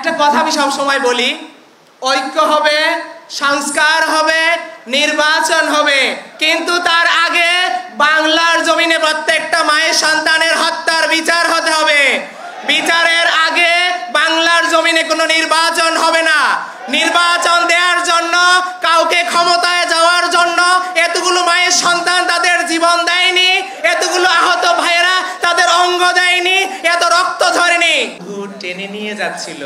একটা কথা আমি সব সময় বলি, ঐক্য হবে, সংস্কার হবে, নির্বাচন হবে, কিন্তু তার আগে বাংলার জমিনে প্রত্যেকটা মায়ের সন্তানের হত্যার বিচার হতে হবে। বিচারের আগে বাংলার জমিনে কোনো নির্বাচন হবে না। নির্বাচন দেওয়ার জন্য, কাউকে ক্ষমতায় যাওয়ার জন্য এতগুলো মায়ের সন্তান তাদের জীবন দেয়নি, এতগুলো আহত ভাইয়েরা তাদের অঙ্গ দেয়নি, এত রক্ত ঝরেনি। টেনে নিয়ে যাচ্ছিল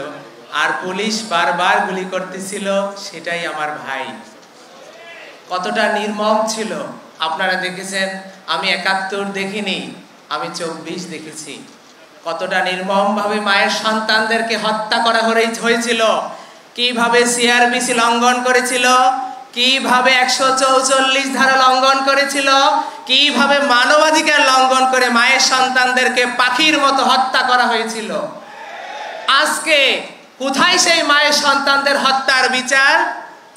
আর পুলিশ বারবার গুলি করতেছিল, সেটাই আমার ভাই। কতটা নির্মম ছিল আপনারা দেখেছেন। আমি ৭১ দেখিনি, আমি ২৪ দেখেছি। কতটা নির্মম ভাবে মায়ের সন্তানদেরকে হত্যা করা হয়েছিল, কিভাবে সিআরপিসি লঙ্ঘন করেছিল, কিভাবে ১৪৪ ধারা লঙ্ঘন করেছিল, কিভাবে মানবাধিকার লঙ্ঘন করে মায়ের সন্তানদেরকে পাখির মতো হত্যা করা হয়েছিল। আজকে কোথায় সেই মায়ের সন্তানদের হত্যার বিচার?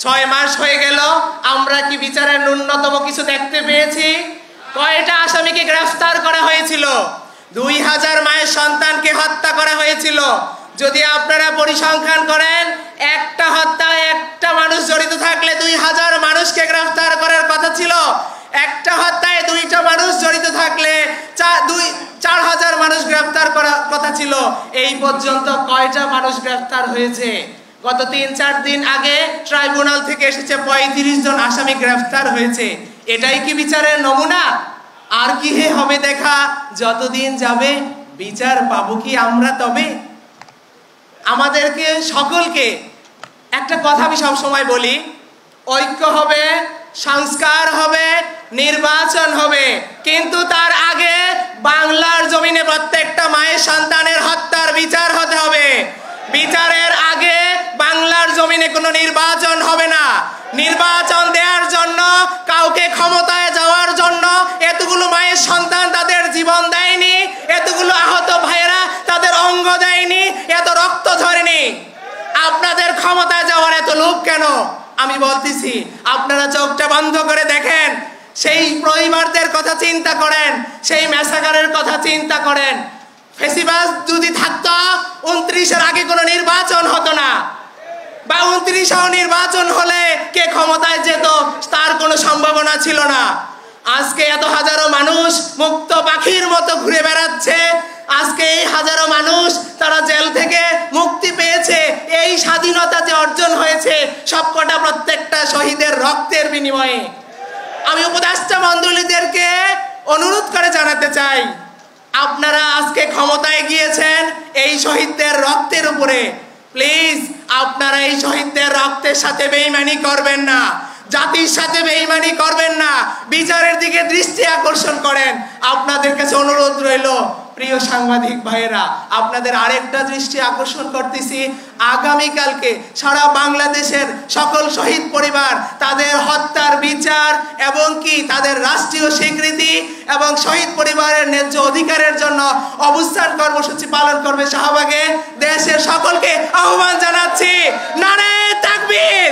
৬ মাস হয়ে গেল, আমরা কি বিচারের ন্যূনতম কিছু দেখতে পেয়েছি? কয়টা আসামিকে গ্রেফতার করা হয়েছিল? ২০০০ মায়ের সন্তানকে হত্যা করা হয়েছিল। যদি আপনারা পরিসংখ্যান করেন, একটা হত্যায় একটা মানুষ জড়িত থাকলে ২০০০ মানুষকে গ্রেফতার করার কথা ছিল। একটা হত্যায় ২টা মানুষ জড়িত থাকলে ৪,০০০ মানুষ গ্রেফতার করার কথা ছিল। এই পর্যন্ত কয়টা মানুষ গ্রেফতার হয়েছে? গত ৩-৪ দিন আগে ট্রাইব্যুনাল থেকে এসেছে ৩৫ জন আসামি গ্রেফতার হয়েছে। এটাই কি বিচারের নমুনা? আর কি হবে দেখা? যতদিন যাবে বিচার পাবো কি আমরা? তবে আমাদেরকে সকলকে একটা কথা আমি সব সময় বলি, ঐক্য হবে, সংস্কার হবে, নির্বাচন হবে, কিন্তু তার আগে বাংলার জমিনে প্রত্যেকটা মায়ের সন্তানের হত্যার বিচার হতে হবে। বিচারের আগে বাংলার জমিনে কোনো নির্বাচন হবে না। নির্বাচন দেওয়ার জন্য, কাউকে ক্ষমতায় যাওয়ার জন্য এতগুলো মায়ের সন্তান তাদের জীবন দেয়নি, এতগুলো আহত ভাইয়েরা তাদের অঙ্গ দেয়নি, এত রক্ত ঝরেনি। আপনাদের ক্ষমতায় যাওয়ার এত লোভ কেন? আমি বলতেছি, আপনারা চোখটা বন্ধ করে দেখেন, সেই পরিবারদের কথা চিন্তা করেন, সেই ম্যাসাকারের কথা চিন্তা করেন। ফেসিবাস যদি থাকতো, ২৯-এর আগে কোনো নির্বাচন হতো না, বা ২৯-এও নির্বাচন হলে কে ক্ষমতায় যেত তার কোনো সম্ভাবনা ছিল না। আজকে এত হাজারো মানুষ মুক্ত পাখির মতো ঘুরে বেড়াচ্ছে। আজকে এই হাজারো মানুষ তারা জেল থেকে মুক্তি পেয়েছে। এই স্বাধীনতা যে অর্জন হয়েছে সবকটা প্রত্যেকটা শহীদের রক্তের বিনিময়ে। আমি উপদেষ্টা মণ্ডলীদেরকে অনুরোধ করে জানাতে চাই, আপনারা আজকে ক্ষমতায় গিয়েছেন এই শহীদদের রক্তের উপরে। প্লিজ আপনারা এই শহীদদের রক্তের সাথে বেইমানি করবেন না, জাতির সাথে বেইমানি করবেন না, বিচারের দিকে দৃষ্টি আকর্ষণ করেন। আপনাদের কাছে অনুরোধ রইল, প্রিয় সাংবাদিক ভাইয়েরা, আপনাদের আরেকটা দৃষ্টি আকর্ষণ করতেছি, আগামীকালকে সারা বাংলাদেশের সকল শহীদ পরিবার তাদের হত্যার বিচার এবং কি তাদের রাষ্ট্রীয় স্বীকৃতি এবং শহীদ পরিবারের ন্যায্য অধিকারের জন্য অবস্থান কর্মসূচি পালন করবে শাহবাগে। দেশের সকলকে আহ্বান জানাচ্ছি, নারে তাকবীর।